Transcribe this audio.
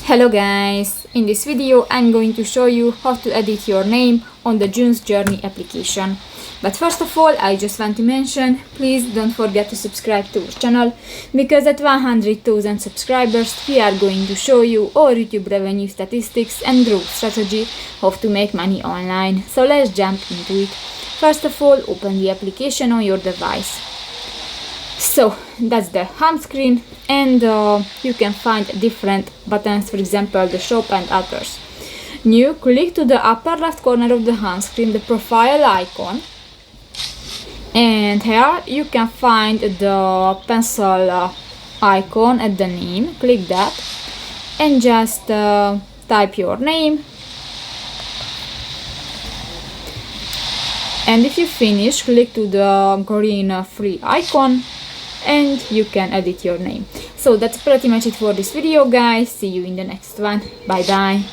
Hello guys! In this video I'm going to show you how to edit your name on the June's Journey application. But first of all, I just want to mention, please don't forget to subscribe to our channel, because at 100,000 subscribers we are going to show you our YouTube revenue statistics and growth strategy, how to make money online. So let's jump into it. First of all, open the application on your device. So that's the home screen, and you can find different buttons, for example the shop and others. New, click to the upper left corner of the home screen the profile icon, and here you can find the pencil icon at the name. Click that and just type your name, and if you finish, click to the green free icon and you can edit your name. So that's pretty much it for this video guys. See you in the next one. Bye bye.